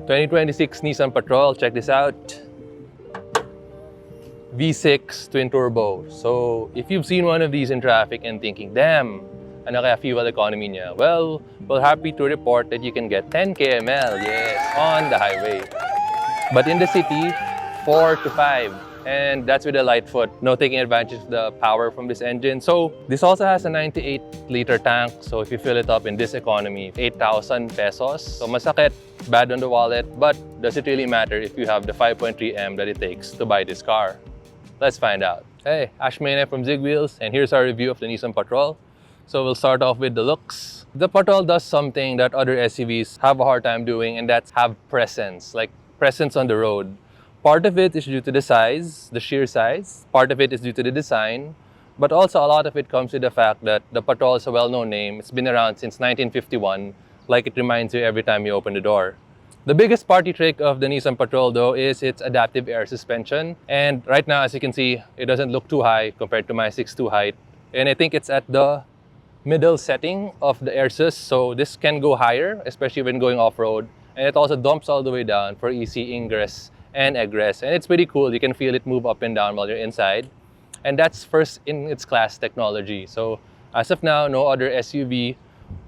2026 Nissan Patrol, check this out. V6 twin turbo. So if you've seen one of these in traffic and thinking, damn, ano kaya fuel economy niya? Well, we're happy to report that you can get 10 kml, yes, on the highway. But in the city, 4 to 5. And that's with a light foot, no taking advantage of the power from this engine. So this also has a 98-liter tank. So if you fill it up in this economy, 8,000 pesos. So masakit, bad on the wallet, but does it really matter if you have the 5.3M that it takes to buy this car? Let's find out. Hey, Ash Mayne from Zigwheels, and here's our review of the Nissan Patrol. So we'll start off with the looks. The Patrol does something that other SUVs have a hard time doing, and that's have presence, like presence on the road. Part of it is due to the size, the sheer size. Part of it is due to the design. But also a lot of it comes with the fact that the Patrol is a well-known name. It's been around since 1951, like it reminds you every time you open the door. The biggest party trick of the Nissan Patrol though is its adaptive air suspension. And right now, as you can see, it doesn't look too high compared to my 6'2" height. And I think it's at the middle setting of the air sus, so this can go higher, especially when going off-road. And it also dumps all the way down for easy ingress and egress, and it's pretty cool. You can feel it move up and down while you're inside, and that's first in its class technology. So as of now, no other SUV,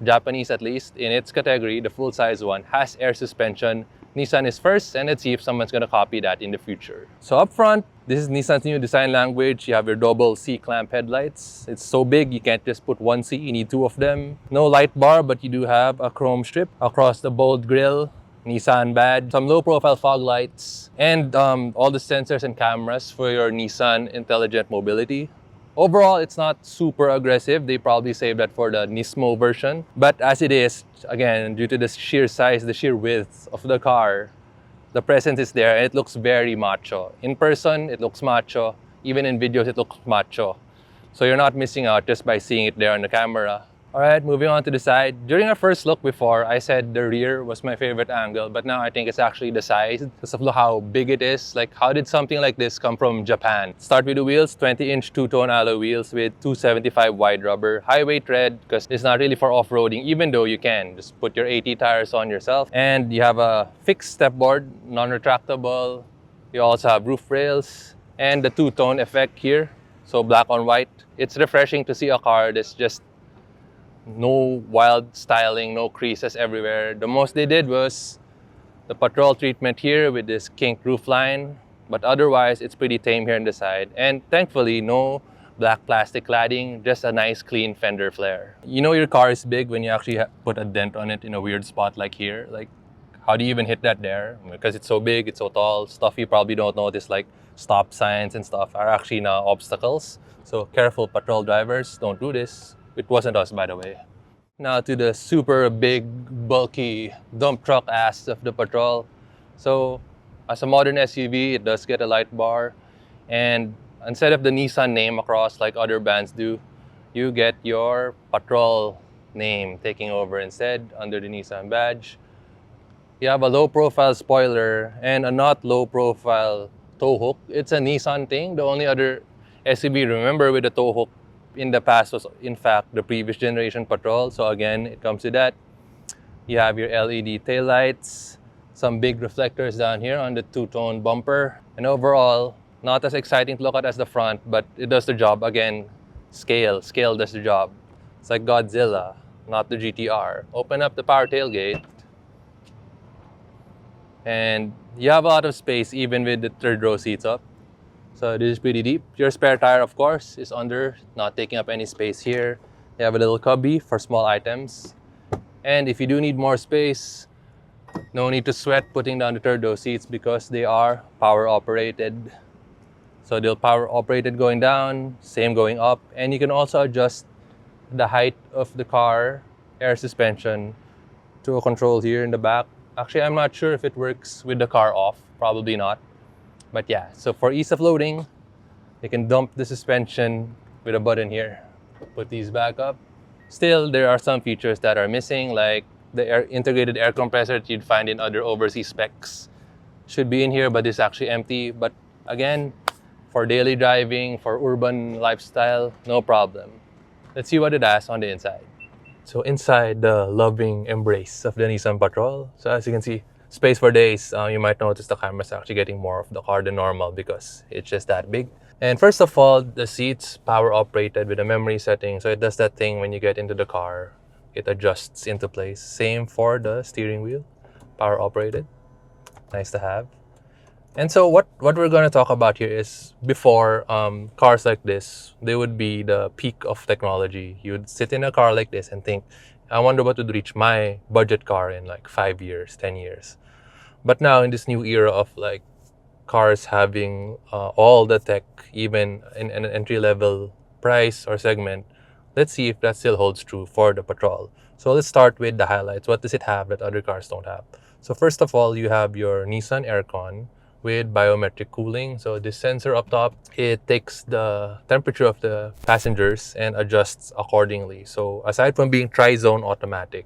Japanese at least, in its category, the full-size one, has air suspension. Nissan is first, and let's see if someone's gonna copy that in the future. So up front, this is Nissan's new design language. You have your double C-clamp headlights. It's so big, you can't just put one C, you need two of them. No light bar, but you do have a chrome strip across the bold grille. Nissan badge, some low-profile fog lights, and all the sensors and cameras for your Nissan Intelligent Mobility. Overall, it's not super aggressive. They probably saved that for the Nismo version. But as it is, again, due to the sheer size, the sheer width of the car, the presence is there and it looks very macho. In person, it looks macho. Even in videos, it looks macho. So you're not missing out just by seeing it there on the camera. Alright, moving on to the side. During our first look before, I said the rear was my favorite angle, but now I think it's actually the size because of how big it is. Like, how did something like this come from Japan? Start with the wheels, 20-inch two-tone alloy wheels with 275 wide rubber. Highway tread because it's not really for off-roading, even though you can. Just put your 80 tires on yourself. And you have a fixed stepboard, non-retractable. You also have roof rails and the two-tone effect here. So black on white. It's refreshing to see a car that's just no wild styling, no creases everywhere. The most they did was the Patrol treatment here with this kinked roofline, but otherwise it's pretty tame here on the side. And thankfully, no black plastic cladding, just a nice clean fender flare. You know your car is big when you actually put a dent on it in a weird spot like here. Like, how do you even hit that there? Because it's so big, it's so tall, stuff you probably don't notice, like stop signs and stuff, are actually now obstacles. So careful, Patrol drivers, don't do this. It wasn't us, by the way. Now to the super big, bulky dump truck ass of the Patrol. So as a modern SUV, it does get a light bar. And instead of the Nissan name across like other brands do, you get your Patrol name taking over instead under the Nissan badge. You have a low-profile spoiler and a not low-profile tow hook. It's a Nissan thing. The only other SUV, remember, with the tow hook in the past was, in fact, the previous generation Patrol. So again, it comes to that. You have your LED taillights, some big reflectors down here on the two-tone bumper. And overall, not as exciting to look at as the front, but it does the job. Again, scale does the job. It's like Godzilla, not the GTR. Open up the power tailgate. And you have a lot of space even with the third row seats up. So this is pretty deep. Your spare tire, of course, is under, not taking up any space here. You have a little cubby for small items. And if you do need more space, no need to sweat putting down the third row seats because they are power operated. So they'll power operated going down, same going up. And you can also adjust the height of the car, air suspension, to a control here in the back. Actually, I'm not sure if it works with the car off, probably not. But yeah, so for ease of loading, you can dump the suspension with a button here. Put these back up. Still, there are some features that are missing, like the integrated air compressor that you'd find in other overseas specs. Should be in here, but it's actually empty. But again, for daily driving, for urban lifestyle, no problem. Let's see what it has on the inside. So inside the loving embrace of the Nissan Patrol. So as you can see, space for days, you might notice the camera's actually getting more of the car than normal because it's just that big. And first of all, the seats power operated with a memory setting, so it does that thing when you get into the car, it adjusts into place. Same for the steering wheel, power operated, nice to have. And so what we're going to talk about here is before cars like this, they would be the peak of technology. You'd sit in a car like this and think, I wonder what would reach my budget car in like 5 years, 10 years. But now in this new era of like cars having all the tech, even in an entry-level price or segment, let's see if that still holds true for the Patrol. So let's start with the highlights. What does it have that other cars don't have? So first of all, you have your Nissan aircon with biometric cooling. So this sensor up top, it takes the temperature of the passengers and adjusts accordingly. So aside from being tri-zone automatic,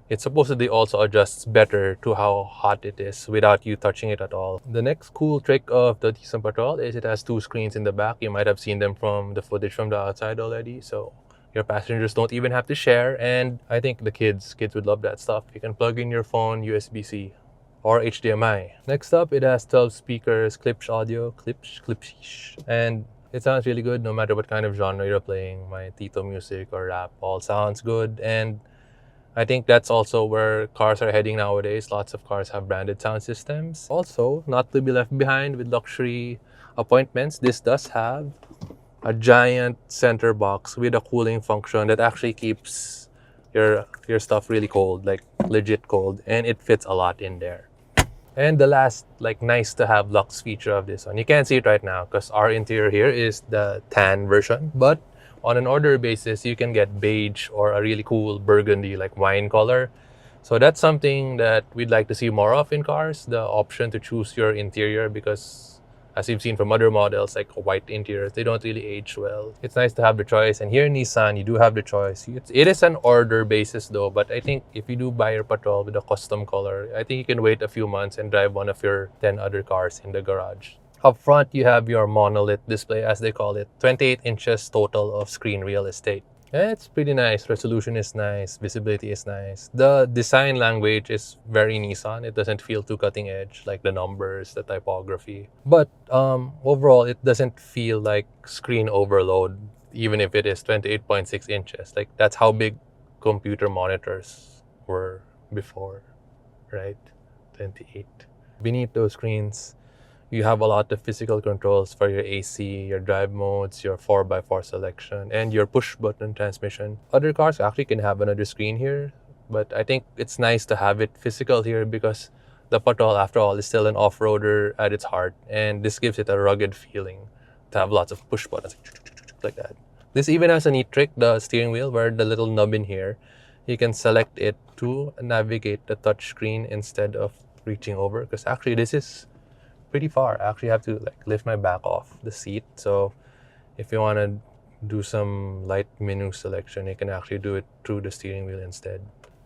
it supposedly also adjusts better to how hot it is without you touching it at all. The next cool trick of the Nissan Patrol is it has two screens in the back. You might have seen them from the footage from the outside already. So your passengers don't even have to share. And I think the kids would love that stuff. You can plug in your phone, USB-C or HDMI. Next up, it has 12 speakers, Klipsch audio, Klipsch. And it sounds really good no matter what kind of genre you're playing. My Tito music or rap all sounds good. And I think that's also where cars are heading nowadays. Lots of cars have branded sound systems. Also, not to be left behind with luxury appointments, this does have a giant center box with a cooling function that actually keeps your stuff really cold, like legit cold, and it fits a lot in there. And the last like nice to have lux feature of this one, you can't see it right now because our interior here is the tan version, but on an order basis, you can get beige or a really cool burgundy like wine color. So that's something that we'd like to see more of in cars, the option to choose your interior, because as you've seen from other models like white interiors, they don't really age well. It's nice to have the choice, and here in Nissan, you do have the choice. It is an order basis though, but I think if you do buy your Patrol with a custom color, I think you can wait a few months and drive one of your 10 other cars in the garage. Up front, you have your monolith display, as they call it, 28 inches total of screen real estate. And it's pretty nice. Resolution is nice. Visibility is nice. The design language is very Nissan. It doesn't feel too cutting edge, like the numbers, the typography. But overall, it doesn't feel like screen overload, even if it is 28.6 inches. Like, that's how big computer monitors were before, right? 28. Beneath those screens, you have a lot of physical controls for your AC, your drive modes, your 4x4 selection, and your push-button transmission. Other cars actually can have another screen here, but I think it's nice to have it physical here because the Patrol, after all, is still an off-roader at its heart, and this gives it a rugged feeling to have lots of push buttons like that. This even has a neat trick, the steering wheel, where the little nub in here, you can select it to navigate the touch screen instead of reaching over, because actually this is pretty far. I actually have to like lift my back off the seat. So if you want to do some light menu selection, you can actually do it through the steering wheel instead.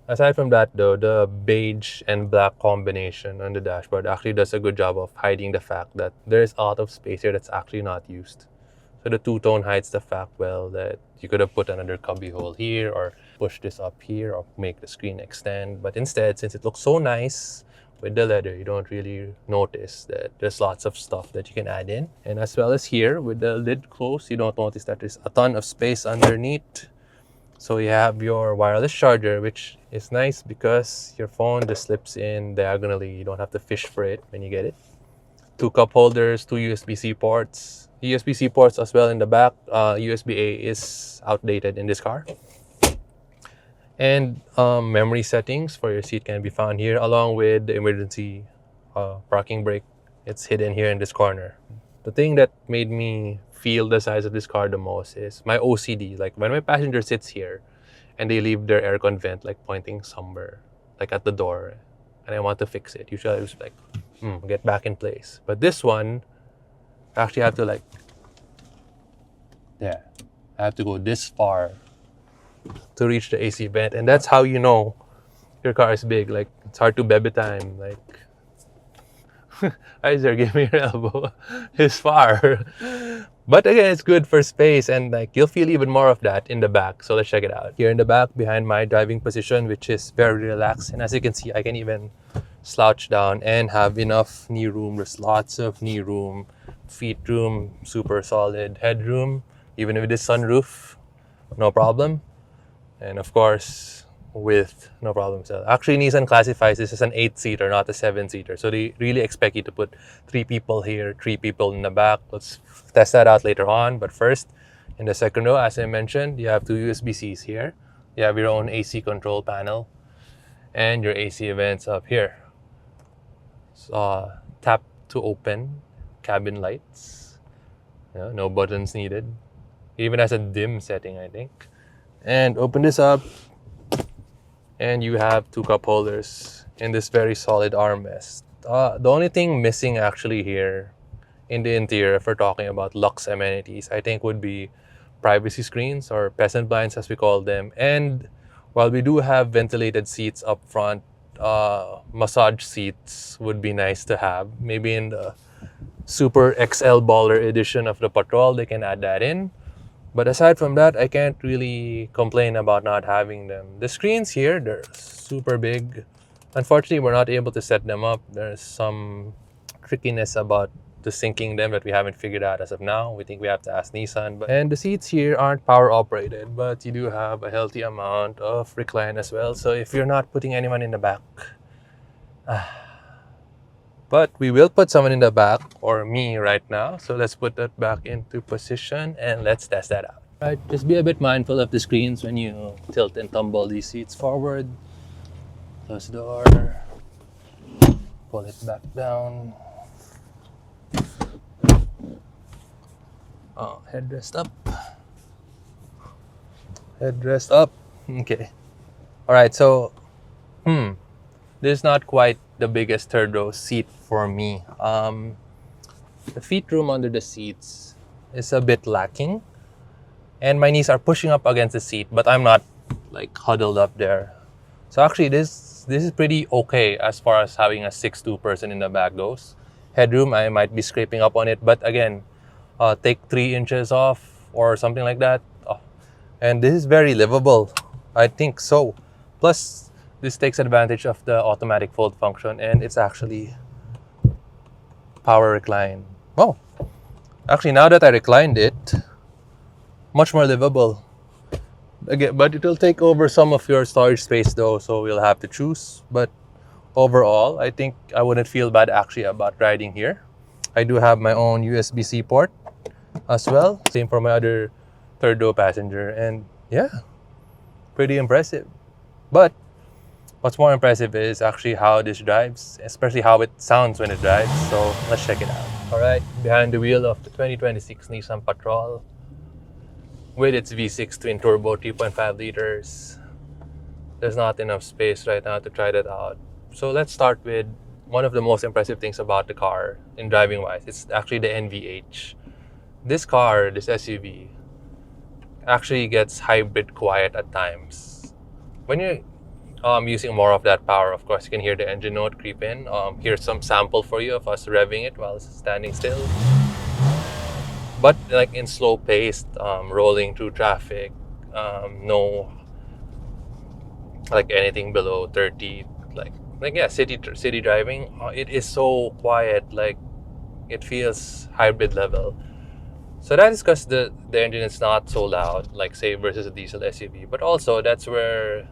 Aside from that though, the beige and black combination on the dashboard actually does a good job of hiding the fact that there's a lot of space here that's actually not used. So the two-tone hides the fact well that you could have put another cubby hole here or push this up here or make the screen extend. But instead, since it looks so nice with the leather, you don't really notice that there's lots of stuff that you can add in. And as well as here, with the lid closed, you don't notice that there's a ton of space underneath. So you have your wireless charger, which is nice because your phone just slips in diagonally. You don't have to fish for it when you get it. Two cup holders, two USB-C ports. USB-C ports as well in the back. USB-A is outdated in this car. And memory settings for your seat can be found here, along with the emergency parking brake. It's hidden here in this corner. The thing that made me feel the size of this car the most is my OCD. Like when my passenger sits here and they leave their aircon vent like pointing somewhere, like at the door, and I want to fix it. Usually I was like, get back in place. But this one, I actually have to like, I have to go this far to reach the AC vent, and that's how you know your car is big. Like, it's hard to baby time. Like, Iser, give me your elbow. It's far. But again, it's good for space, and like you'll feel even more of that in the back. So let's check it out. Here in the back, behind my driving position, which is very relaxed, and as you can see, I can even slouch down and have enough knee room. There's lots of knee room, feet room, super solid headroom, even with this sunroof, no problem. And of course, with no problem. So actually, Nissan classifies this as an 8-seater, not a 7-seater. So they really expect you to put 3 people here, 3 people in the back. Let's test that out later on. But first, in the second row, as I mentioned, you have 2 USB-Cs here. You have your own AC control panel and your AC vents up here. So, tap to open cabin lights. Yeah, no buttons needed. It even has a dim setting, I think. And open this up, and you have 2 cup holders in this very solid armrest. The only thing missing actually here in the interior, if we're talking about luxe amenities, I think would be privacy screens, or peasant blinds as we call them. And while we do have ventilated seats up front, massage seats would be nice to have. Maybe in the Super XL Baller edition of the Patrol, they can add that in. But aside from that, I can't really complain about not having them. The screens here, they're super big. Unfortunately, we're not able to set them up. There's some trickiness about the syncing them that we haven't figured out as of now. We think we have to ask Nissan. And the seats here aren't power operated, but you do have a healthy amount of recline as well. So if you're not putting anyone in the back, but we will put someone in the back, or me right now. So let's put that back into position and let's test that out. Right, just be a bit mindful of the screens when you tilt and tumble these seats forward. Close the door, pull it back down. Oh, headrest up. Headrest up. Okay. All right, so, this is not quite the biggest third row seat for me. The feet room under the seats is a bit lacking, and my knees are pushing up against the seat, but I'm not like huddled up there. So actually, this is pretty okay as far as having a 6'2" person in the back goes. Headroom, I might be scraping up on it, but again, take 3 inches off or something like that. And this is very livable, I think so. Plus, this takes advantage of the automatic fold function, and it's actually power recline. Oh, actually, now that I reclined it, much more livable. Again, but it will take over some of your storage space though, so we'll have to choose. But overall, I think I wouldn't feel bad actually about riding here. I do have my own USB-C port as well. Same for my other third row passenger, and yeah, pretty impressive. But what's more impressive is actually how this drives, especially how it sounds when it drives. So let's check it out. All right, behind the wheel of the 2026 Nissan Patrol with its V6 twin turbo 3.5 liters. There's not enough space right now to try that out. So let's start with one of the most impressive things about the car in driving wise. It's actually the NVH. This car, this SUV, actually gets hybrid quiet at times. When you're using more of that power, of course, you can hear the engine note creep in. Here's some sample for you of us revving it while it's standing still. But like in slow paced, rolling through traffic, no like anything below 30, like yeah, city driving, it is so quiet, like it feels hybrid level. So that is because the engine is not so loud, like say versus a diesel SUV. But also that's where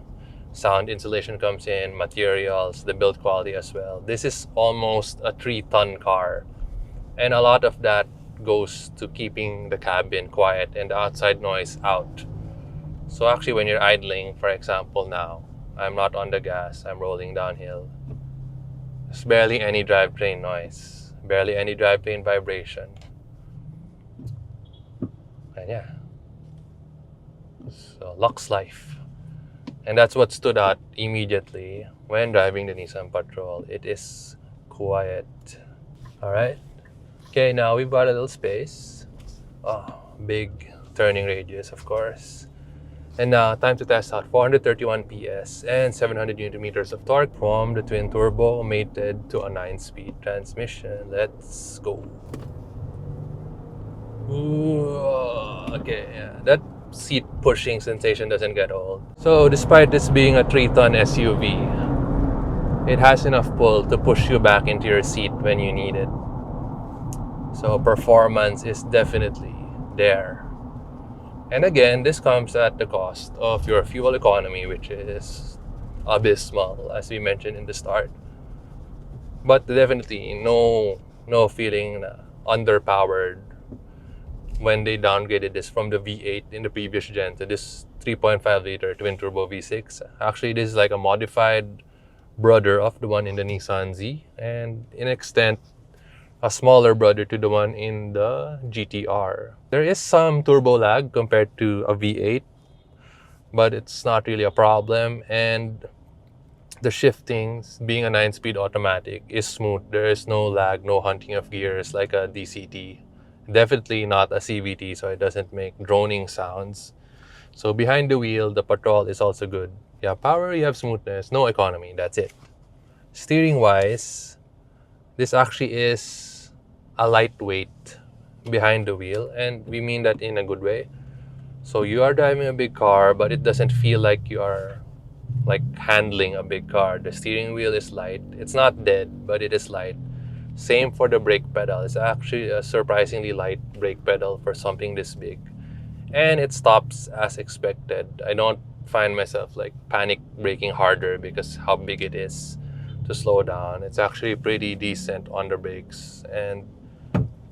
sound insulation comes in, materials, the build quality as well. This is almost a 3-ton car, and a lot of that goes to keeping the cabin quiet and the outside noise out. So actually when you're idling, for example now, I'm not on the gas, I'm rolling downhill. There's barely any drivetrain noise, barely any drivetrain vibration. And yeah, so luxe life. And that's what stood out immediately when driving the Nissan Patrol. It is quiet. All right. Okay, now we've got a little space. Oh, big turning radius, of course. And now, time to test out 431 PS and 700 Nm of torque from the twin turbo mated to a 9-speed transmission. Let's go. Ooh, okay, yeah, that seat pushing sensation doesn't get old. So despite this being a 3-ton SUV, it has enough pull to push you back into your seat when you need it. So performance is definitely there. And again, this comes at the cost of your fuel economy, which is abysmal, as we mentioned in the start. But definitely no feeling underpowered when they downgraded this from the V8 in the previous gen to this 3.5 liter twin turbo V6. Actually, this is like a modified brother of the one in the Nissan Z, and in extent a smaller brother to the one in the GTR. There is some turbo lag compared to a V8, but it's not really a problem, and the shiftings, being a 9-speed automatic, is smooth. There is no lag, no hunting of gears like a DCT. Definitely not a CVT, so it doesn't make droning sounds. So behind the wheel, the Patrol is also good. You have power, you have smoothness, no economy, that's it. Steering-wise, this actually is a lightweight behind the wheel, and we mean that in a good way. So you are driving a big car, but it doesn't feel like you are like handling a big car. The steering wheel is light. It's not dead, but it is light. Same for the brake pedal. It's actually a surprisingly light brake pedal for something this big. And it stops as expected. I don't find myself like panic braking harder because how big it is to slow down. It's actually pretty decent on the brakes, and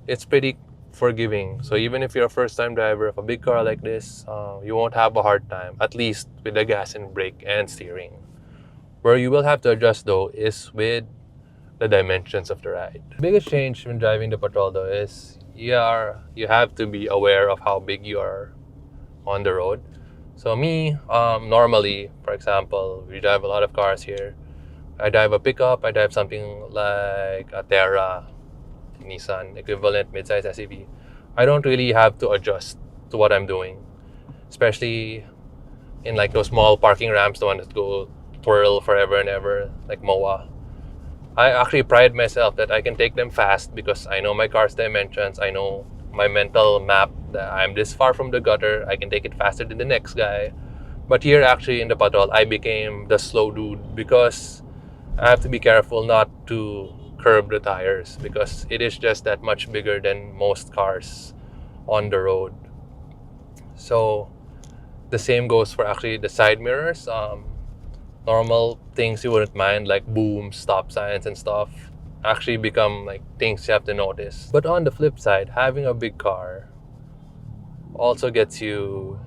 it's pretty forgiving. So even if you're a first-time driver of a big car like this, you won't have a hard time, at least with the gas and brake and steering. Where you will have to adjust though is with the dimensions of the ride. The biggest change when driving the Patrol though is you have to be aware of how big you are on the road. So me, normally, for example, we drive a lot of cars here. I drive a pickup, I drive something like a Terra, Nissan equivalent midsize SUV. I don't really have to adjust to what I'm doing, especially in like those small parking ramps, the ones that go twirl forever and ever, like MOA. I actually pride myself that I can take them fast because I know my car's dimensions. I know my mental map that I'm this far from the gutter. I can take it faster than the next guy. But here actually in the Patrol, I became the slow dude because I have to be careful not to curb the tires because it is just that much bigger than most cars on the road. So the same goes for actually the side mirrors. Normal things you wouldn't mind like booms, stop signs and stuff actually become like things you have to notice. But on the flip side, having a big car also gets you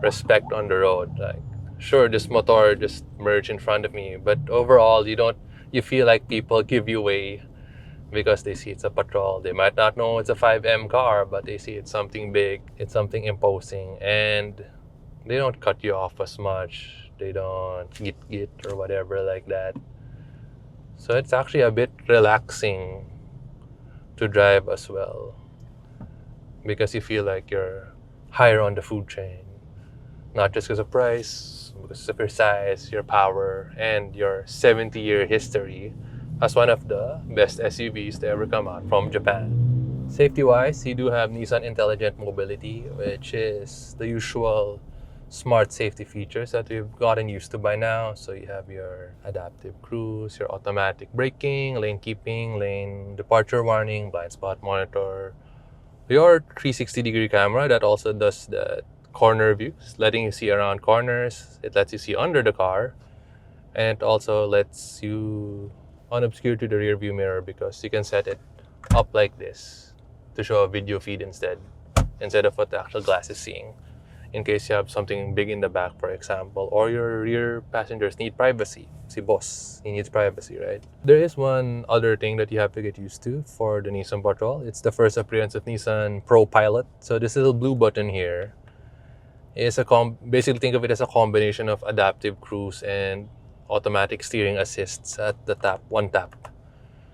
respect on the road. Like, sure, this motor just merged in front of me, but overall you feel like people give you way because they see it's a Patrol. They might not know it's a 5M car, but they see it's something big, it's something imposing, and they don't cut you off as much. They don't git or whatever like that. So it's actually a bit relaxing to drive as well because you feel like you're higher on the food chain. Not just because of price, because of your size, your power, and your 70-year history as one of the best SUVs to ever come out from Japan. Safety-wise, you do have Nissan Intelligent Mobility, which is the usual smart safety features that we've gotten used to by now. So you have your adaptive cruise, your automatic braking, lane keeping, lane departure warning, blind spot monitor, your 360-degree camera that also does the corner views, letting you see around corners. It lets you see under the car, and it also lets you unobscure to the rear view mirror because you can set it up like this to show a video feed instead of what the actual glass is seeing, in case you have something big in the back, for example, or your rear passengers need privacy. Si boss, he needs privacy, right? There is one other thing that you have to get used to for the Nissan Patrol. It's the first appearance of Nissan Pro Pilot. So this little blue button here is basically think of it as a combination of adaptive cruise and automatic steering assists at the one tap.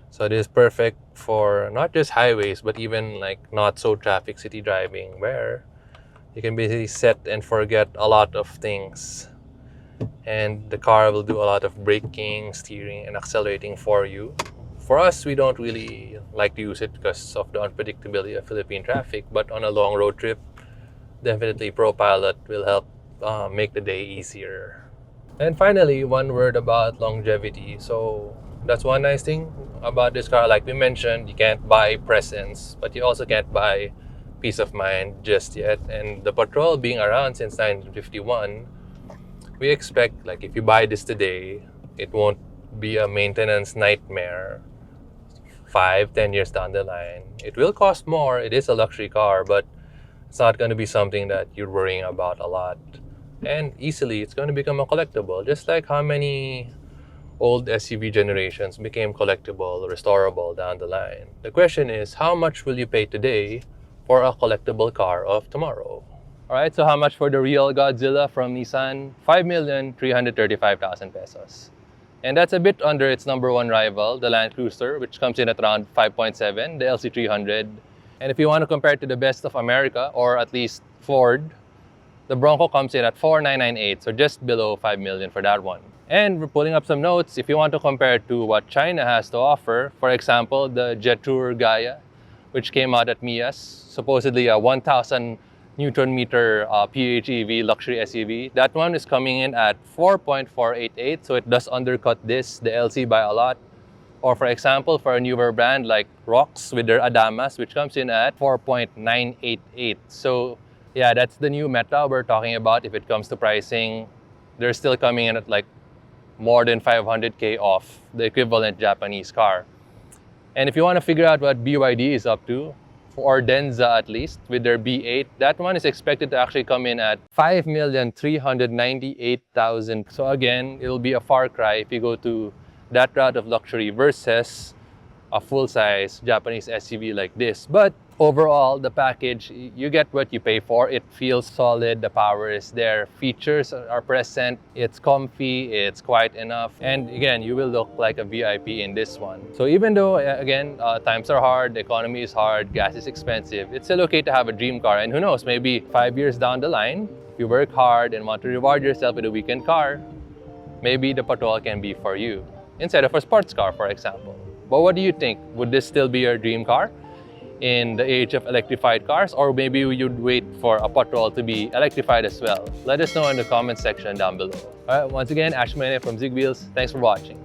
So it is perfect for not just highways, but even like not so traffic city driving, where you can basically set and forget a lot of things, and the car will do a lot of braking, steering, and accelerating for you. For us, we don't really like to use it because of the unpredictability of Philippine traffic, but on a long road trip, definitely Pro Pilot will help make the day easier. And finally, one word about longevity. So that's one nice thing about this car. Like we mentioned, you can't buy presence, but you also can't buy peace of mind just yet. And the Patrol being around since 1951, we expect, like, if you buy this today, it won't be a maintenance nightmare 5, 10 years down the line. It will cost more. It is a luxury car, but it's not going to be something that you're worrying about a lot. And easily, it's going to become a collectible, just like how many old SUV generations became collectible, restorable down the line. The question is, how much will you pay today for a collectible car of tomorrow? All right, so how much for the real Godzilla from Nissan? 5,335,000 pesos. And that's a bit under its number one rival, the Land Cruiser, which comes in at around 5.7, the LC300. And if you want to compare it to the best of America, or at least Ford, the Bronco comes in at 4,998, so just below 5 million for that one. And we're pulling up some notes. If you want to compare it to what China has to offer, for example, the Jetour Gaia, which came out at MIAS, supposedly a 1,000 Newton meter PHEV luxury SUV. That one is coming in at 4.488, so it does undercut the LC by a lot. Or for example, for a newer brand like Rox with their Adamas, which comes in at 4.988. So yeah, that's the new meta we're talking about. If it comes to pricing, they're still coming in at like more than 500K off the equivalent Japanese car. And if you want to figure out what BYD is up to, or Denza at least, with their B8, that one is expected to actually come in at 5,398,000. So again, it'll be a far cry if you go to that route of luxury versus a full-size Japanese SUV like this. But overall, the package, you get what you pay for. It feels solid, the power is there, features are present, it's comfy, it's quiet enough, and again, you will look like a VIP in this one. So even though, again, times are hard, the economy is hard, gas is expensive, it's still okay to have a dream car. And who knows, maybe 5 years down the line, if you work hard and want to reward yourself with a weekend car, maybe the Patrol can be for you, instead of a sports car, for example. But what do you think? Would this still be your dream car in the age of electrified cars? Or maybe you'd wait for a Patrol to be electrified as well? Let us know in the comment section down below. All right, once again, Ash Mene from Zigwheels. Thanks for watching.